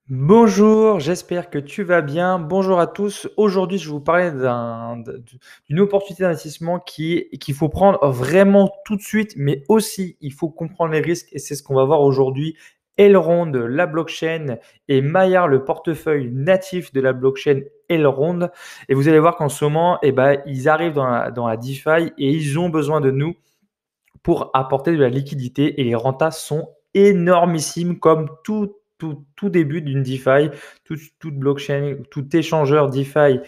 Bonjour, j'espère que tu vas bien. Bonjour à tous. Aujourd'hui, je vais vous parler d'une opportunité d'investissement qu'il faut prendre vraiment tout de suite, mais aussi il faut comprendre les risques et c'est ce qu'on va voir aujourd'hui. Elrond, la blockchain et Maiar, le portefeuille natif de la blockchain Elrond. Et vous allez voir qu'en ce moment, ils arrivent dans la DeFi et ils ont besoin de nous pour apporter de la liquidité et les rentas sont énormissimes comme tout début d'une DeFi, toute blockchain, tout échangeur DeFi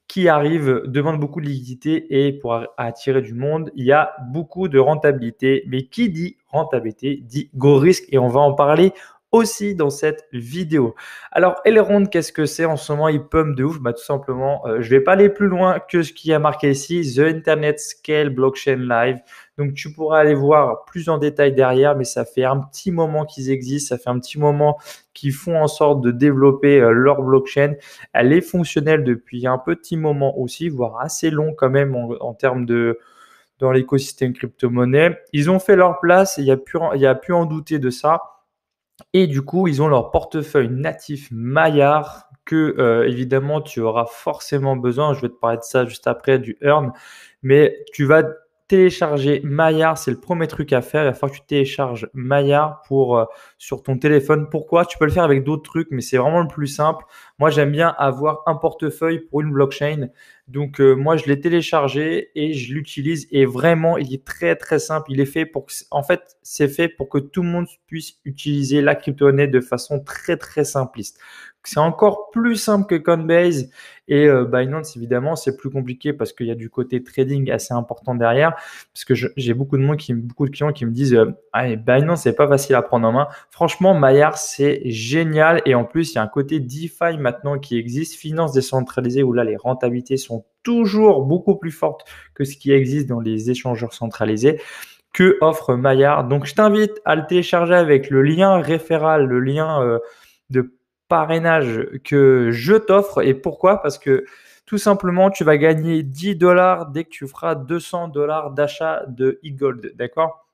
qui arrive demande beaucoup de liquidité et pour attirer du monde, il y a beaucoup de rentabilité. Mais qui dit rentabilité dit gros risque et on va en parler aussi dans cette vidéo. Alors, Elrond, qu'est-ce que c'est en ce moment? Il pump de ouf. Bah, tout simplement, je ne vais pas aller plus loin que ce qui a marqué ici, The Internet Scale Blockchain Live. Donc, tu pourras aller voir plus en détail derrière, mais ça fait un petit moment qu'ils existent, ça fait un petit moment qu'ils font en sorte de développer leur blockchain. Elle est fonctionnelle depuis un petit moment aussi, voire assez long quand même en termes de dans l'écosystème crypto-monnaie. Ils ont fait leur place, il y a pu en douter de ça. Et du coup, ils ont leur portefeuille natif Maillard que évidemment tu auras forcément besoin. Je vais te parler de ça juste après du Earn, mais tu vas télécharger Maillard, c'est le premier truc à faire. Il va falloir que tu télécharges Maillard sur ton téléphone. Pourquoi? Tu peux le faire avec d'autres trucs, mais c'est vraiment le plus simple. Moi, j'aime bien avoir un portefeuille pour une blockchain. Donc, moi, je l'ai téléchargé et je l'utilise. Et vraiment, il est très, très simple. Il est fait pour que, en fait, c'est fait pour que tout le monde puisse utiliser la crypto-monnaie de façon très, très simpliste. C'est encore plus simple que Coinbase et Binance, évidemment, c'est plus compliqué parce qu'il y a du côté trading assez important derrière. Parce que j'ai beaucoup de clients qui me disent ah, Binance, c'est pas facile à prendre en main. Franchement, Maillard, c'est génial. Et en plus, il y a un côté DeFi maintenant qui existe, finance décentralisée, où là, les rentabilités sont toujours beaucoup plus fortes que ce qui existe dans les échangeurs centralisés que offre Maillard. Donc, je t'invite à le télécharger avec le lien référal, le lien de parrainage que je t'offre. Et pourquoi? Parce que tout simplement, tu vas gagner 10 dollars dès que tu feras 200 dollars d'achat de e-gold. D'accord?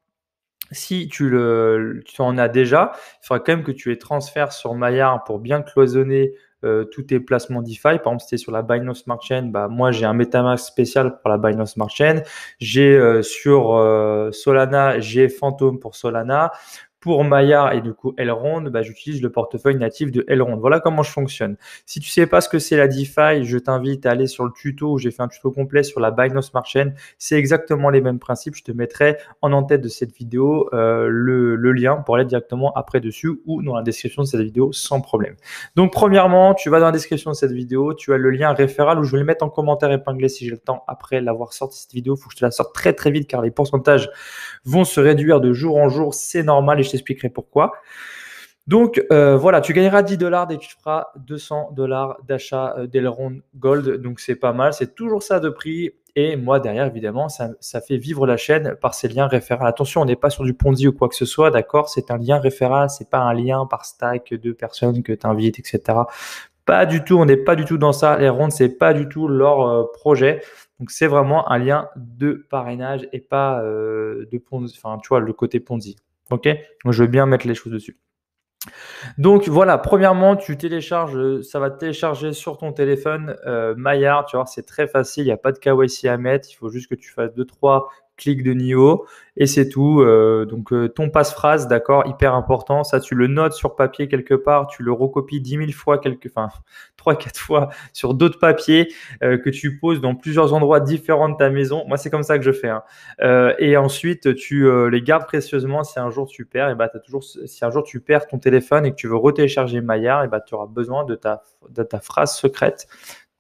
Si tu en as déjà, il faudra quand même que tu les transfères sur Maillard pour bien cloisonner tous tes placements DeFi. Par exemple, si tu es sur la Binance Smart Chain, bah, moi j'ai un MetaMask spécial pour la Binance Smart Chain. J'ai sur Solana, j'ai Phantom pour Solana. Pour Maya et du coup Elrond, bah, j'utilise le portefeuille natif de Elrond. Voilà comment je fonctionne. Si tu sais pas ce que c'est la DeFi, je t'invite à aller sur le tuto où j'ai fait un tuto complet sur la Binance Smart Chain. C'est exactement les mêmes principes. Je te mettrai en tête de cette vidéo le lien pour aller directement après dessus ou dans la description de cette vidéo sans problème. Donc premièrement, tu vas dans la description de cette vidéo, tu as le lien référal où je vais le mettre en commentaire épinglé si j'ai le temps après l'avoir sorti cette vidéo. Il faut que je te la sorte très très vite car les pourcentages vont se réduire de jour en jour. C'est normal et je t'expliquerai pourquoi. Donc voilà, tu gagneras 10 dollars dès que tu feras 200 dollars d'achat d'Elrond Gold. Donc c'est pas mal, c'est toujours ça de prix. Et moi derrière, évidemment, ça fait vivre la chaîne par ces liens référents. Attention, on n'est pas sur du Ponzi ou quoi que ce soit, d'accord? C'est un lien référent, c'est pas un lien par stack de personnes que tu invites, etc. Pas du tout, on n'est pas du tout dans ça. Elrond, c'est pas du tout leur projet. Donc c'est vraiment un lien de parrainage et pas de Ponzi, enfin tu vois, le côté Ponzi. Ok? Donc je veux bien mettre les choses dessus. Donc voilà, premièrement, tu télécharges, ça va te télécharger sur ton téléphone Maillard, tu vois, c'est très facile, il n'y a pas de KYC à mettre, il faut juste que tu fasses deux trois clics de NIO et c'est tout. Donc ton passe-phrase, d'accord, hyper important, ça tu le notes sur papier quelque part, tu le recopies 10 000 fois, enfin 3-4 fois sur d'autres papiers que tu poses dans plusieurs endroits différents de ta maison. Moi, c'est comme ça que je fais, hein. Et ensuite, tu les gardes précieusement. Si un jour tu perds, et bah, si un jour tu perds ton téléphone et que tu veux retélécharger Maillard, et bah, tu auras besoin de ta phrase secrète,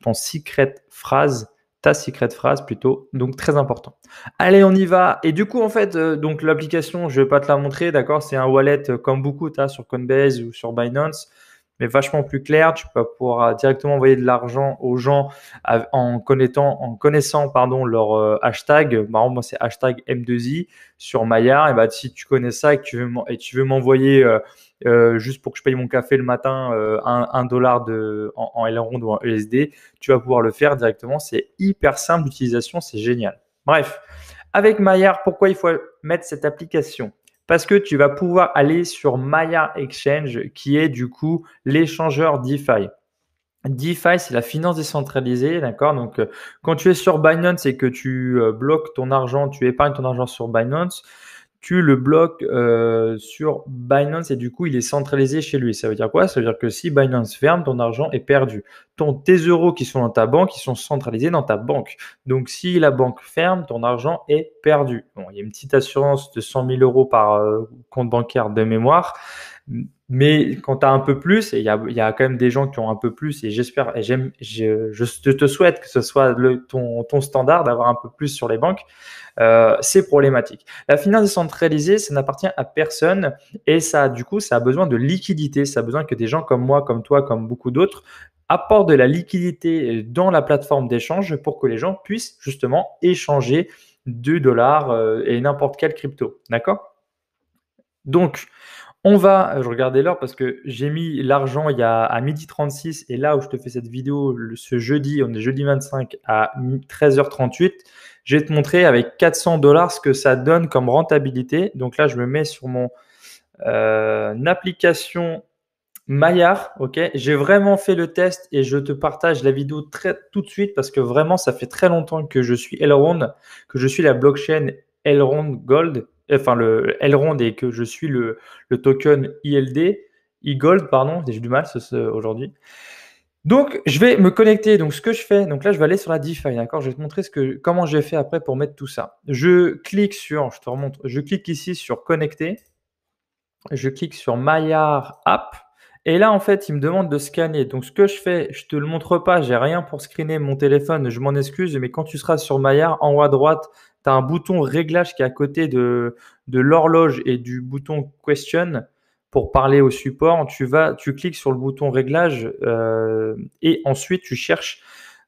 ton secret phrase, ta secret phrase plutôt. Donc très important. Allez, on y va. Et du coup, en fait, donc l'application, je vais pas te la montrer, d'accord? C'est un wallet comme beaucoup, tu as sur Coinbase ou sur Binance, mais vachement plus clair. Tu peux pouvoir directement envoyer de l'argent aux gens en connaissant pardon, leur hashtag. Par exemple, moi, c'est hashtag M2I sur Maillard. Et bah, si tu connais ça et que tu veux m'envoyer juste pour que je paye mon café le matin 1 dollar en Elrond ou en USD, tu vas pouvoir le faire directement. C'est hyper simple d'utilisation, c'est génial. Bref, avec Maillard, pourquoi il faut mettre cette application? Parce que tu vas pouvoir aller sur Maya Exchange, qui est du coup l'échangeur DeFi. DeFi, c'est la finance décentralisée, d'accord? Donc, quand tu es sur Binance et que tu bloques ton argent, tu épargnes ton argent sur Binance, tu le bloques sur Binance et du coup, il est centralisé chez lui. Ça veut dire quoi? Ça veut dire que si Binance ferme, ton argent est perdu. Tes euros qui sont dans ta banque, ils sont centralisés dans ta banque. Donc, si la banque ferme, ton argent est perdu. Bon, il y a une petite assurance de 100 000 euros par compte bancaire de mémoire. Mais quand tu as un peu plus, et il y a quand même des gens qui ont un peu plus, et j'espère, et je te souhaite que ce soit ton standard d'avoir un peu plus sur les banques, c'est problématique. La finance décentralisée, ça n'appartient à personne et du coup, ça a besoin de liquidité. Ça a besoin que des gens comme moi, comme toi, comme beaucoup d'autres apportent de la liquidité dans la plateforme d'échange pour que les gens puissent justement échanger du dollar et n'importe quelle crypto. D'accord? Donc, je regardais l'heure parce que j'ai mis l'argent il y a à 12h36 et là où je te fais cette vidéo ce jeudi, on est jeudi 25 à 13h38, je vais te montrer avec 400 dollars ce que ça donne comme rentabilité. Donc là, je me mets sur mon application Maillard, ok. J'ai vraiment fait le test et je te partage la vidéo tout de suite parce que vraiment, ça fait très longtemps que je suis Elrond, que je suis la blockchain Elrond Gold, enfin le Elrond et que je suis le token ILD, e-Gold, pardon, j'ai du mal aujourd'hui. Donc, je vais me connecter. Donc, ce que je fais, donc là, je vais aller sur la DeFi, d'accord? Je vais te montrer comment j'ai fait après pour mettre tout ça. Je te remonte, je clique ici sur connecter. Je clique sur Maillard App. Et là, en fait, il me demande de scanner. Donc, ce que je fais, je te le montre pas. J'ai rien pour screener mon téléphone. Je m'en excuse. Mais quand tu seras sur Maillard, en haut à droite, tu as un bouton réglage qui est à côté de l'horloge et du bouton question pour parler au support. Tu cliques sur le bouton réglage et ensuite tu cherches.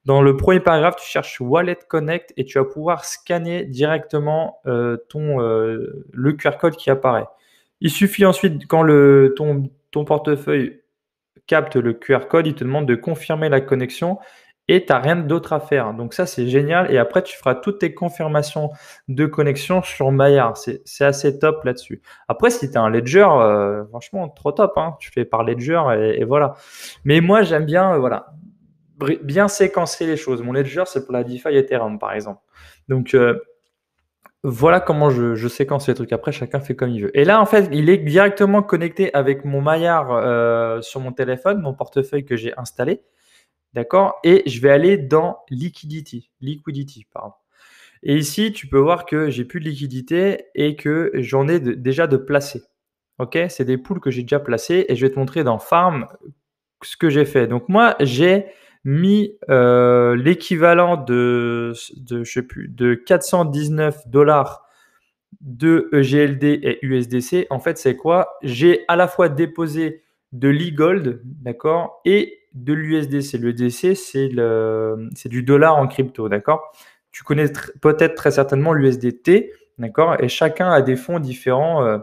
Dans le premier paragraphe, tu cherches Wallet Connect et tu vas pouvoir scanner directement le QR code qui apparaît. Il suffit ensuite, quand ton portefeuille capte le QR code, il te demande de confirmer la connexion et tu n'as rien d'autre à faire. Donc ça, c'est génial. Et après, tu feras toutes tes confirmations de connexion sur Maillard. C'est assez top là-dessus. Après, si tu as un Ledger, franchement, trop top, hein. Tu fais par Ledger et voilà. Mais moi, j'aime bien, voilà, bien séquencer les choses. Mon Ledger, c'est pour la DeFi Ethereum, par exemple. Donc, voilà comment je séquence les trucs. Après, chacun fait comme il veut. Et là, en fait, il est directement connecté avec mon Maillard sur mon téléphone, mon portefeuille que j'ai installé. D'accord? Et je vais aller dans Liquidity, pardon. Et ici, tu peux voir que j'ai plus de liquidité et que j'en ai déjà de placés. OK? C'est des pools que j'ai déjà placés et je vais te montrer dans Farm ce que j'ai fait. Donc moi, j'ai mis l'équivalent je sais plus, de 419 dollars de EGLD et USDC. En fait, c'est quoi? J'ai à la fois déposé de l'e-gold, d'accord, et de l'USDC. L'USDC, c'est du dollar en crypto, d'accord? Tu connais peut-être très certainement l'USDT, d'accord? Et chacun a des fonds différents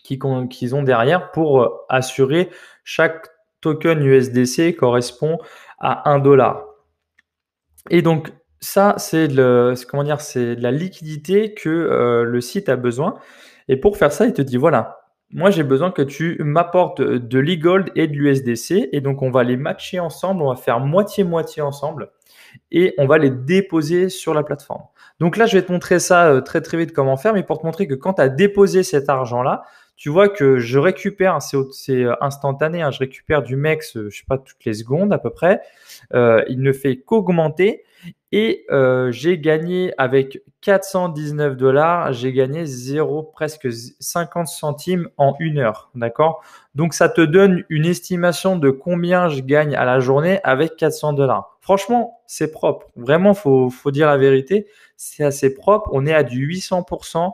qu'ils ont derrière pour assurer chaque token USDC correspond à 1 dollar. Et donc, ça, c'est de la liquidité que le site a besoin. Et pour faire ça, il te dit, voilà, moi, j'ai besoin que tu m'apportes de l'e-gold et de l'USDC. Et donc, on va les matcher ensemble, on va faire moitié-moitié ensemble et on va les déposer sur la plateforme. Donc là, je vais te montrer ça très, très vite comment faire. Mais pour te montrer que quand tu as déposé cet argent-là, tu vois que je récupère, c'est instantané, hein, je récupère du MEX, je sais pas, toutes les secondes à peu près. Il ne fait qu'augmenter et j'ai gagné avec 419 dollars, j'ai gagné presque 50 centimes en 1 heure, d'accord? Donc ça te donne une estimation de combien je gagne à la journée avec 400 dollars. Franchement, c'est propre. Vraiment, faut dire la vérité, c'est assez propre. On est à du 800%.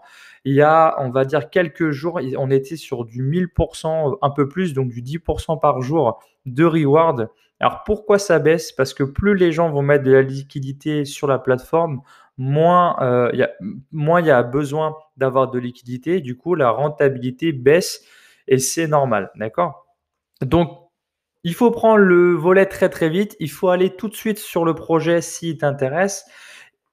Il y a, on va dire, quelques jours, on était sur du 1000%, un peu plus, donc du 10% par jour de reward. Alors pourquoi ça baisse? Parce que plus les gens vont mettre de la liquidité sur la plateforme, moins il y a besoin d'avoir de liquidité. Du coup, la rentabilité baisse et c'est normal. D'accord? Donc, il faut prendre le volet très très vite. Il faut aller tout de suite sur le projet s'il t'intéresse.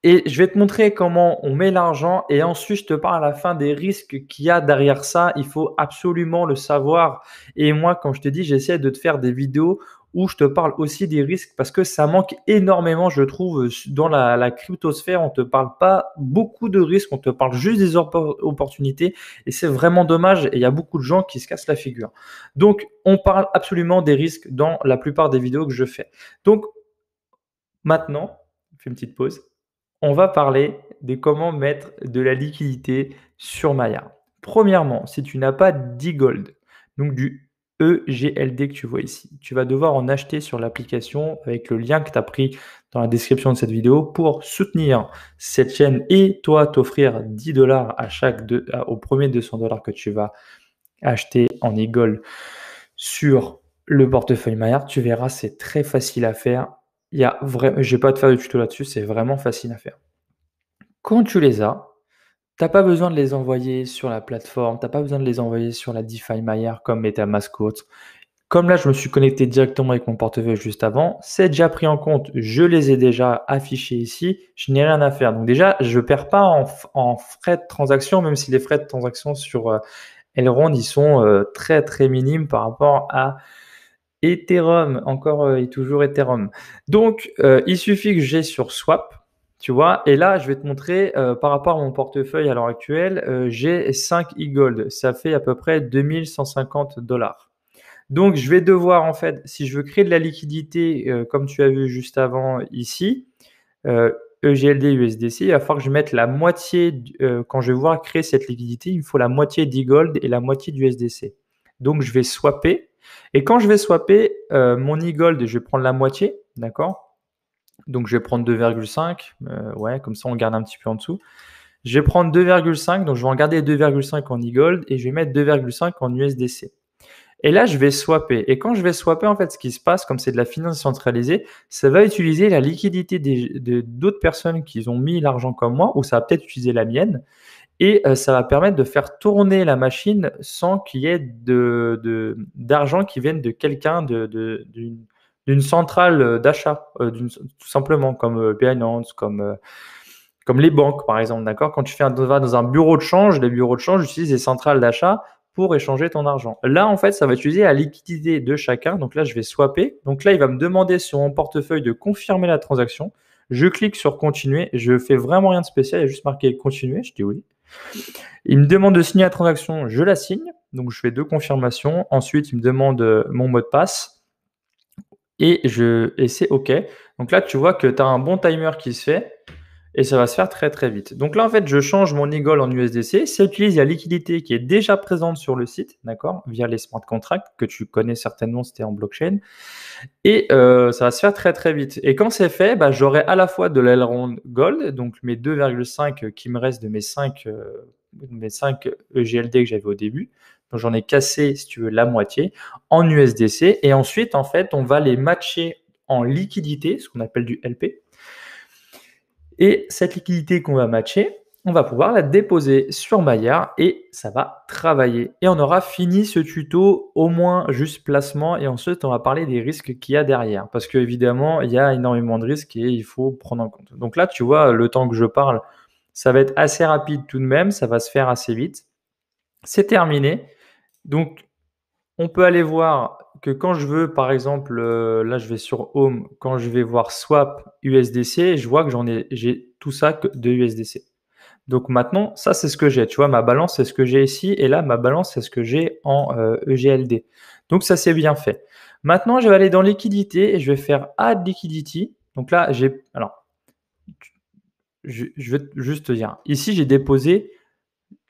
Et je vais te montrer comment on met l'argent et ensuite je te parle à la fin des risques qu'il y a derrière ça. Il faut absolument le savoir. Et moi, comme je te dis, j'essaie de te faire des vidéos où je te parle aussi des risques parce que ça manque énormément, je trouve, dans la cryptosphère. On ne te parle pas beaucoup de risques, on te parle juste des opportunités et c'est vraiment dommage. Et il y a beaucoup de gens qui se cassent la figure. Donc, on parle absolument des risques dans la plupart des vidéos que je fais. Donc, maintenant, on fait une petite pause. On va parler de comment mettre de la liquidité sur Maya. Premièrement, si tu n'as pas d'e-gold, donc du EGLD que tu vois ici, tu vas devoir en acheter sur l'application avec le lien que tu as pris dans la description de cette vidéo pour soutenir cette chaîne et toi t'offrir 10 dollars au premier 200 dollars que tu vas acheter en e-gold sur le portefeuille Maillard. Tu verras, c'est très facile à faire. Je ne vais pas te faire de tuto là-dessus, c'est vraiment facile à faire. Quand tu les as, tu n'as pas besoin de les envoyer sur la plateforme, tu n'as pas besoin de les envoyer sur la DeFi Maillard comme MetaMask ou autre. Comme là, je me suis connecté directement avec mon portefeuille juste avant, c'est déjà pris en compte, je les ai déjà affichés ici, je n'ai rien à faire. Donc déjà, je ne perds pas en frais de transaction, même si les frais de transaction sur Elrond, ils sont très très minimes par rapport à Ethereum, encore et toujours Ethereum. Donc, il suffit que j'ai sur Swap, tu vois, et là, je vais te montrer par rapport à mon portefeuille à l'heure actuelle, j'ai 5 e-gold, ça fait à peu près 2150 dollars. Donc, je vais devoir, en fait, si je veux créer de la liquidité, comme tu as vu juste avant ici, EGLD, USDC, il va falloir que je mette la moitié, quand je vais vouloir créer cette liquidité, il me faut la moitié d'e-gold et la moitié d'USDC. Donc, je vais swapper. Et quand je vais swapper mon e-gold, je vais prendre la moitié, d'accord? Donc, je vais prendre 2,5, ouais, comme ça, on garde un petit peu en dessous. Je vais prendre 2,5, donc je vais en garder 2,5 en e-gold et je vais mettre 2,5 en USDC. Et là, je vais swapper. Et quand je vais swapper, en fait, ce qui se passe, comme c'est de la finance centralisée, ça va utiliser la liquidité d'autres personnes qui ont mis l'argent comme moi, ou ça va peut-être utiliser la mienne. Et ça va permettre de faire tourner la machine sans qu'il y ait d'argent qui vienne de quelqu'un, d'une centrale d'achat, tout simplement, comme Binance, comme les banques, par exemple. D'accord? Quand tu vas dans un bureau de change, les bureaux de change utilisent des centrales d'achat pour échanger ton argent. Là, en fait, ça va utiliser la liquidité de chacun. Donc là, je vais swapper. Donc là, il va me demander sur mon portefeuille de confirmer la transaction. Je clique sur continuer. Je fais vraiment rien de spécial. Il y a juste marqué continuer. Je dis oui. Il me demande de signer la transaction. Je la signe. Donc, je fais 2 confirmations. Ensuite, il me demande mon mot de passe. Et c'est OK. Donc là, tu vois que tu as un bon timer qui se fait. Et ça va se faire très très vite. Donc là, en fait, je change mon e-gold en USDC. Ça utilise la liquidité qui est déjà présente sur le site, d'accord, via les smart contracts que tu connais certainement, c'était en blockchain. Et ça va se faire très très vite. Et quand c'est fait, bah, j'aurai à la fois de l'Elrond Gold, donc mes 2,5 qui me restent de mes 5 EGLD que j'avais au début. Donc j'en ai cassé, si tu veux, la moitié en USDC. Et ensuite, en fait, on va les matcher en liquidité, ce qu'on appelle du LP. Et cette liquidité qu'on va matcher, on va pouvoir la déposer sur Maillard et ça va travailler. Et on aura fini ce tuto au moins juste placement et ensuite on va parler des risques qu'il y a derrière. Parce qu'évidemment, il y a énormément de risques et il faut prendre en compte. Donc là, tu vois, le temps que je parle, ça va être assez rapide tout de même, ça va se faire assez vite. C'est terminé. Donc, on peut aller voir que quand je veux, par exemple, là je vais sur Home, quand je vais voir Swap USDC, je vois que j'ai tout ça de USDC. Donc maintenant, ça c'est ce que j'ai. Tu vois, ma balance c'est ce que j'ai ici et là ma balance c'est ce que j'ai en EGLD. Donc ça c'est bien fait. Maintenant, je vais aller dans liquidité et je vais faire Add Liquidity. Donc là, alors, je vais juste te dire. Ici, j'ai déposé.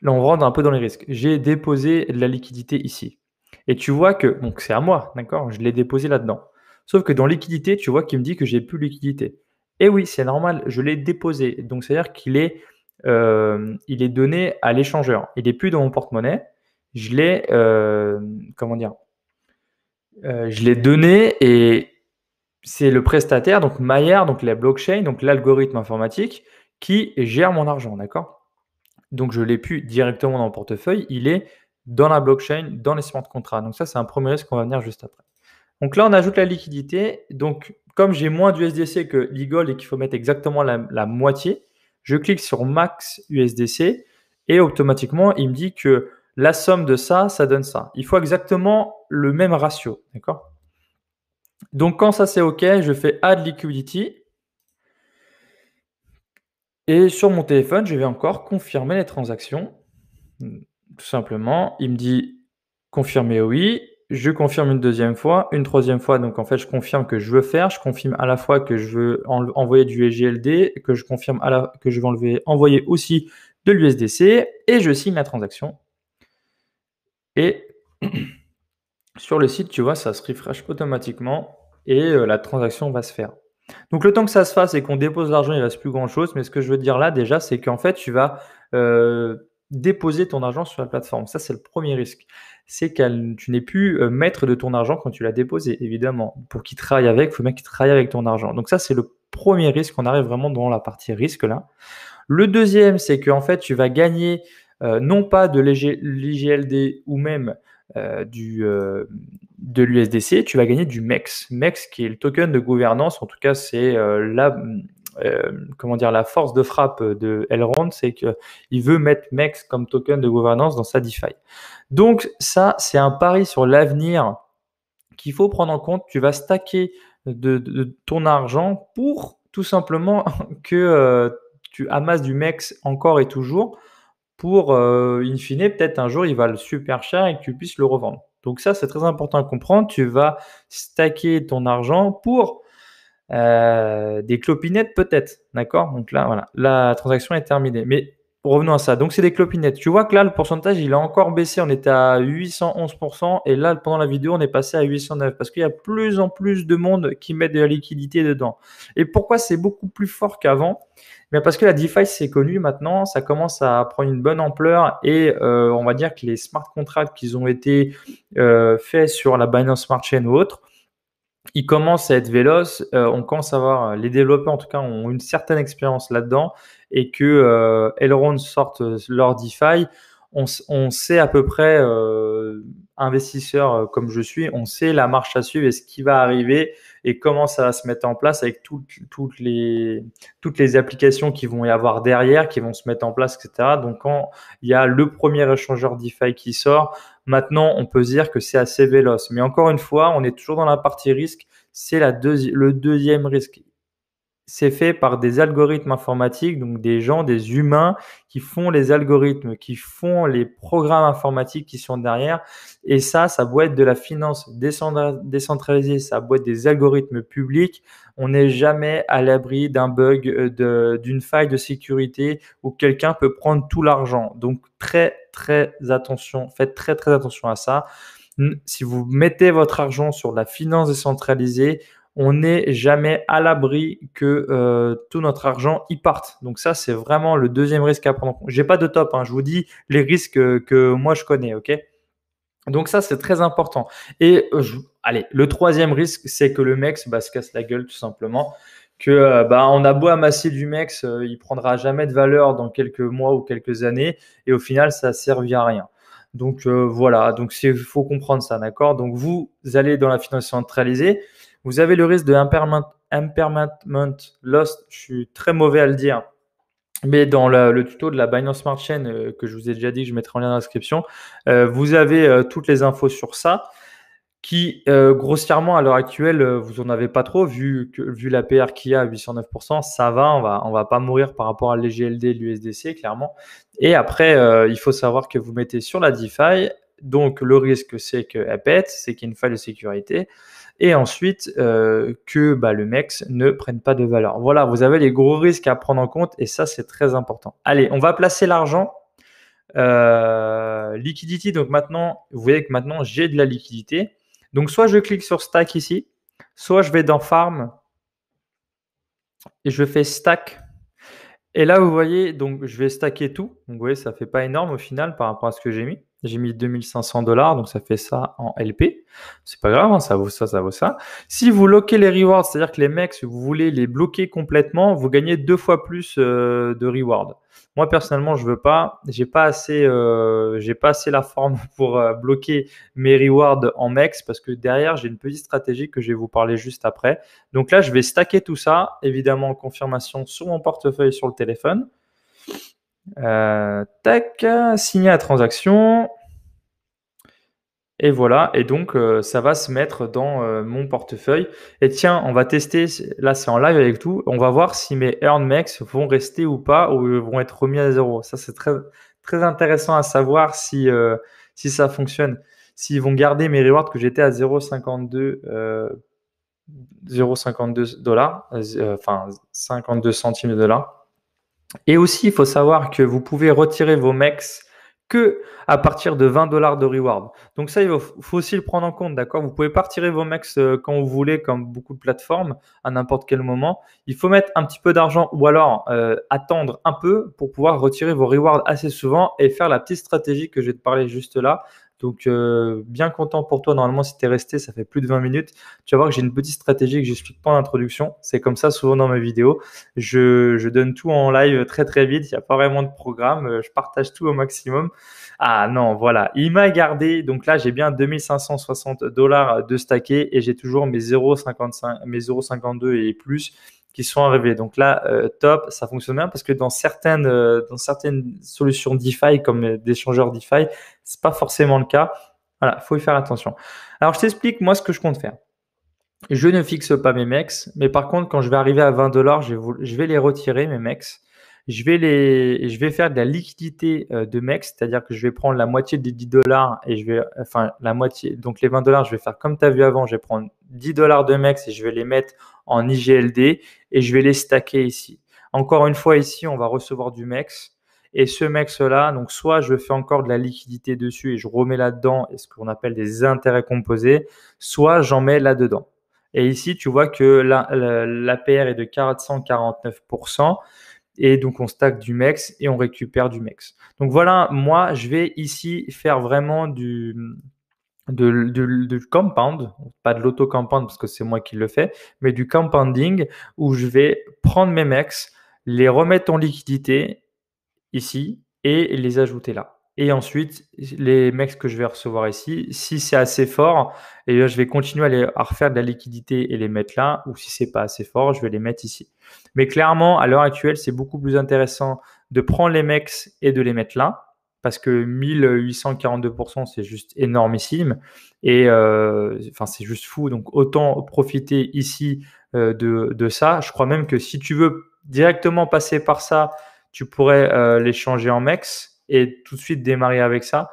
Là, on rentre un peu dans les risques. J'ai déposé de la liquidité ici. Et tu vois que, donc c'est à moi, d'accord? Je l'ai déposé là-dedans. Sauf que dans liquidité, tu vois qu'il me dit que j'ai plus de liquidité. Et oui, c'est normal, je l'ai déposé. Donc c'est-à-dire il est donné à l'échangeur. Il n'est plus dans mon porte-monnaie. Je l'ai, comment dire? Je l'ai donné et c'est le prestataire, donc Maillard, donc la blockchain, donc l'algorithme informatique, qui gère mon argent, d'accord? Donc, je ne l'ai plus directement dans le portefeuille, il est dans la blockchain, dans les smart contracts. Donc ça, c'est un premier risque qu'on va venir juste après. Donc là, on ajoute la liquidité. Donc, comme j'ai moins d'USDC que l'Eagle et qu'il faut mettre exactement la moitié, je clique sur Max USDC et automatiquement, il me dit que la somme de ça, ça donne ça. Il faut exactement le même ratio. D'accord? Donc, quand ça c'est OK, je fais Add Liquidity. Et sur mon téléphone, je vais encore confirmer les transactions. Tout simplement, il me dit confirmer oui. Je confirme une deuxième fois, une troisième fois. Donc en fait, je confirme que je veux faire. Je confirme à la fois que je veux envoyer du GLD, que je confirme que je vais envoyer aussi de l'USDC et je signe la transaction. Et sur le site, tu vois, ça se refresh automatiquement et la transaction va se faire. Donc le temps que ça se fasse et qu'on dépose l'argent, il ne reste plus grand-chose. Mais ce que je veux dire là déjà, c'est qu'en fait, tu vas déposer ton argent sur la plateforme. Ça, c'est le premier risque. C'est que tu n'es plus maître de ton argent quand tu l'as déposé, évidemment. Pour qu'il travaille avec, il faut bien qu'il travaille avec ton argent. Donc ça, c'est le premier risque. On arrive vraiment dans la partie risque là. Le deuxième, c'est qu'en fait, tu vas gagner non pas de l'IGLD ou même de l'USDC, tu vas gagner du MEX. MEX qui est le token de gouvernance, en tout cas c'est la force de frappe de Elrond, c'est qu'il veut mettre MEX comme token de gouvernance dans sa DeFi. Donc ça, c'est un pari sur l'avenir qu'il faut prendre en compte. Tu vas stacker de ton argent pour tout simplement que tu amasses du MEX encore et toujours pour, in fine, peut-être un jour, il va le super cher et que tu puisses le revendre. Donc ça, c'est très important à comprendre. Tu vas stacker ton argent pour des clopinettes peut-être. D'accord? Donc là, voilà, la transaction est terminée. Mais revenons à ça. Donc c'est des clopinettes. Tu vois que là, le pourcentage, il a encore baissé. On était à 811% et là, pendant la vidéo, on est passé à 809 parce qu'il y a plus en plus de monde qui met de la liquidité dedans. Et pourquoi c'est beaucoup plus fort qu'avant? Mais parce que la DeFi, c'est connu maintenant, ça commence à prendre une bonne ampleur et on va dire que les smart contracts qui ont été faits sur la Binance Smart Chain ou autre, ils commencent à être véloces. On commence à voir, les développeurs en tout cas ont une certaine expérience là-dedans et que Elrond sorte leur DeFi, on sait à peu près, investisseur comme je suis, on sait la marche à suivre et ce qui va arriver et comment ça va se mettre en place avec toutes les applications qui vont y avoir derrière, qui vont se mettre en place, etc. Donc quand il y a le premier échangeur DeFi qui sort, maintenant on peut se dire que c'est assez véloce. Mais encore une fois, on est toujours dans la partie risque, c'est le deuxième risque. C'est fait par des algorithmes informatiques, donc des gens, des humains qui font les algorithmes, qui font les programmes informatiques qui sont derrière. Et ça doit être de la finance décentralisée, ça doit être des algorithmes publics. On n'est jamais à l'abri d'un bug, d'une faille de sécurité où quelqu'un peut prendre tout l'argent. Donc très très attention, faites très très attention à ça. Si vous mettez votre argent sur la finance décentralisée, on n'est jamais à l'abri que tout notre argent y parte. Donc ça, c'est vraiment le deuxième risque à prendre en compte. J'ai pas de top, hein, je vous dis les risques que moi je connais, ok? Donc ça, c'est très important. Et allez, le troisième risque, c'est que le MEX se casse la gueule tout simplement. Que on a beau amasser du MEX, il prendra jamais de valeur dans quelques mois ou quelques années, et au final, ça servira à rien. Donc voilà, donc il faut comprendre ça, d'accord? Donc vous allez dans la finance centralisée. Vous avez le risque de impairment loss. Je suis très mauvais à le dire. Mais dans le tuto de la Binance Smart Chain que je vous ai déjà dit, que je mettrai en lien dans la description, vous avez toutes les infos sur ça qui, grossièrement, à l'heure actuelle, vous en avez pas trop vu l'APR qu'il y a à 809%, ça va, on va pas mourir par rapport à l'EGLD et l'USDC, clairement. Et après, il faut savoir que vous mettez sur la DeFi, donc le risque, c'est qu'elle pète, c'est qu'il y a une faille de sécurité. Et ensuite, que le MEX ne prenne pas de valeur. Voilà, vous avez les gros risques à prendre en compte et ça, c'est très important. Allez, on va placer l'argent. Liquidity, donc maintenant, vous voyez que maintenant, j'ai de la liquidité. Donc, soit je clique sur Stack ici, soit je vais dans Farm et je fais Stack. Et là, vous voyez, donc je vais stacker tout. Donc, vous voyez, ça fait pas énorme au final par rapport à ce que j'ai mis. J'ai mis 2500 $, donc ça fait ça en LP. C'est pas grave, hein, ça vaut ça, ça vaut ça. Si vous loquez les rewards, c'est-à-dire que les mecs, si vous voulez les bloquer complètement, vous gagnez 2 fois plus de rewards. Moi, personnellement, je veux pas. J'ai pas assez la forme pour bloquer mes rewards en MEX parce que derrière, j'ai une petite stratégie que je vais vous parler juste après. Donc là, je vais stacker tout ça, évidemment en confirmation sur mon portefeuille sur le téléphone. Tac, signer la transaction. Et voilà, et donc ça va se mettre dans mon portefeuille. Et tiens, on va tester, là c'est en live avec tout, on va voir si mes EarnMax vont rester ou pas, ou vont être remis à zéro. Ça c'est très, très intéressant à savoir si ça fonctionne. S'ils vont garder mes rewards que j'étais à 0,52 dollars, enfin 52 centimes de dollars. Et aussi, il faut savoir que vous pouvez retirer vos MEX que à partir de 20 dollars de reward. Donc ça, faut aussi le prendre en compte, d'accord? Vous pouvez pas retirer vos MEX quand vous voulez, comme beaucoup de plateformes, à n'importe quel moment. Il faut mettre un petit peu d'argent ou alors attendre un peu pour pouvoir retirer vos rewards assez souvent et faire la petite stratégie que je vais te parler juste là. Donc, bien content pour toi. Normalement, si tu es resté, ça fait plus de 20 minutes. Tu vas voir que j'ai une petite stratégie que j'explique pas en introduction. C'est comme ça souvent dans mes vidéos. Je donne tout en live très très vite. Il n'y a pas vraiment de programme. Je partage tout au maximum. Ah non, voilà. Il m'a gardé. Donc là, j'ai bien 2560 dollars de stacké et j'ai toujours mes 0,55, mes 0,52 et plus qui sont arrivés. Donc là, top, ça fonctionne bien parce que dans certaines solutions DeFi comme des échangeurs DeFi, c'est pas forcément le cas. Voilà, faut y faire attention. Alors, je t'explique moi ce que je compte faire. Je ne fixe pas mes MEX, mais par contre, quand je vais arriver à 20 dollars, je vais les retirer, mes MEX. Je vais faire de la liquidité de MEX, c'est-à-dire que je vais prendre la moitié des 10 dollars et enfin, la moitié, donc les 20 dollars, je vais faire comme tu as vu avant, je vais prendre 10 dollars de MEX et je vais les mettre en IGLD et je vais les stacker ici. Encore une fois, ici, on va recevoir du MEX. Et ce MEX-là, donc soit je fais encore de la liquidité dessus et je remets là-dedans ce qu'on appelle des intérêts composés, soit j'en mets là-dedans. Et ici, tu vois que l'APR est de 449%. Et donc, on stack du MEX et on récupère du MEX. Donc voilà, moi, je vais ici faire vraiment du compound, pas de l'auto-compound parce que c'est moi qui le fais, mais du compounding où je vais prendre mes MEX, les remettre en liquidité ici et les ajouter là. Et ensuite, les mecs que je vais recevoir ici, si c'est assez fort, et bien, je vais continuer à refaire de la liquidité et les mettre là, ou si c'est pas assez fort, je vais les mettre ici. Mais clairement, à l'heure actuelle, c'est beaucoup plus intéressant de prendre les mecs et de les mettre là, parce que 1842%, c'est juste énormissime, et enfin, c'est juste fou. Donc, autant profiter ici de ça. Je crois même que si tu veux directement passer par ça, tu pourrais les changer en MEX et tout de suite démarrer avec ça.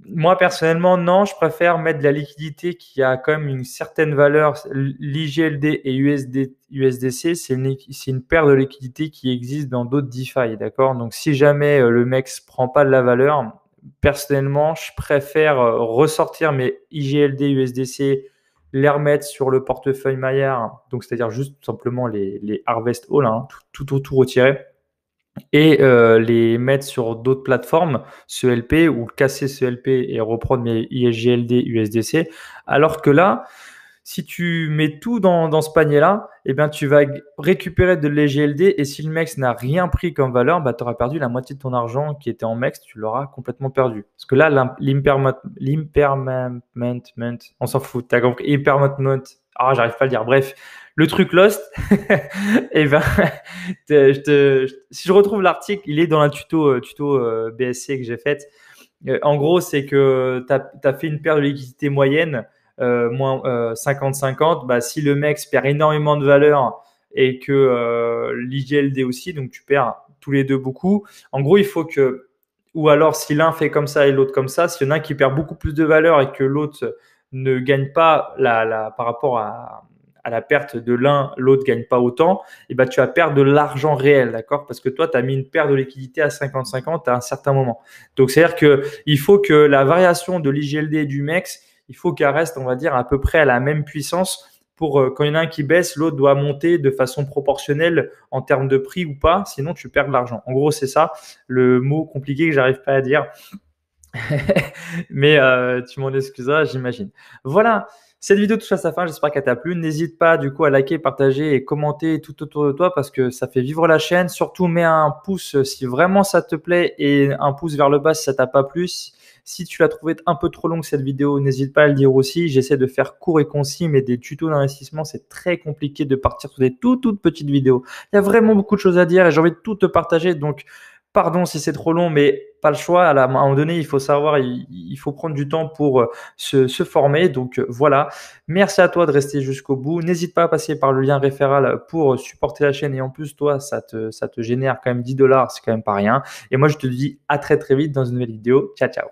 Moi, personnellement, non, je préfère mettre de la liquidité qui a quand même une certaine valeur. L'IGLD et USDC, c'est une paire de liquidités qui existe dans d'autres DeFi, d'accord? Donc, si jamais le MEX prend pas de la valeur, personnellement, je préfère ressortir mes IGLD, USDC, les remettre sur le portefeuille Maillard, donc c'est-à-dire juste tout simplement les Harvest All, hein, tout retirer et les mettre sur d'autres plateformes, ce LP ou casser ce LP et reprendre mes ISGLD, USDC. Alors que là, si tu mets tout dans ce panier-là, eh bien, tu vas récupérer de l'EGLD et si le MEX n'a rien pris comme valeur, bah, tu auras perdu la moitié de ton argent qui était en MEX, tu l'auras complètement perdu. Parce que là, l'impermanent, on s'en fout, tu as compris, impermanent, j'arrive pas à le dire, bref, le truc lost, et ben, si je retrouve l'article, il est dans la tuto BSC que j'ai faite. En gros, c'est que tu as fait une paire de liquidité moyenne, moins 50-50. Bah, si le MEX perd énormément de valeur et que l'IGLD aussi, donc tu perds tous les deux beaucoup. En gros, il faut que, ou alors si l'un fait comme ça et l'autre comme ça, s'il y en a un qui perd beaucoup plus de valeur et que l'autre ne gagne pas par rapport à la perte de l'un, l'autre gagne pas autant, et ben tu vas perdre de l'argent réel, d'accord? Parce que toi, tu as mis une paire de liquidité à 50-50 à un certain moment. Donc, c'est-à-dire que il faut que la variation de l'IGLD et du MEX, il faut qu'elle reste, on va dire, à peu près à la même puissance pour quand il y en a un qui baisse, l'autre doit monter de façon proportionnelle en termes de prix ou pas, sinon tu perds de l'argent. En gros, c'est ça le mot compliqué que j'arrive pas à dire. Mais tu m'en excuseras, j'imagine. Voilà, cette vidéo touche à sa fin. J'espère qu'elle t'a plu. N'hésite pas du coup à liker, partager et commenter tout autour de toi parce que ça fait vivre la chaîne. Surtout, mets un pouce si vraiment ça te plaît et un pouce vers le bas si ça t'a pas plu. Si tu l'as trouvé un peu trop longue cette vidéo, n'hésite pas à le dire aussi. J'essaie de faire court et concis, mais des tutos d'investissement, c'est très compliqué de partir sur des toutes petites vidéos. Il y a vraiment beaucoup de choses à dire et j'ai envie de tout te partager. Donc, pardon si c'est trop long, mais pas le choix. À un moment donné, il faut savoir, il faut prendre du temps pour se former. Donc voilà. Merci à toi de rester jusqu'au bout. N'hésite pas à passer par le lien référal pour supporter la chaîne. Et en plus, toi, ça te génère quand même 10 dollars. C'est quand même pas rien. Et moi, je te dis à très vite dans une nouvelle vidéo. Ciao, ciao.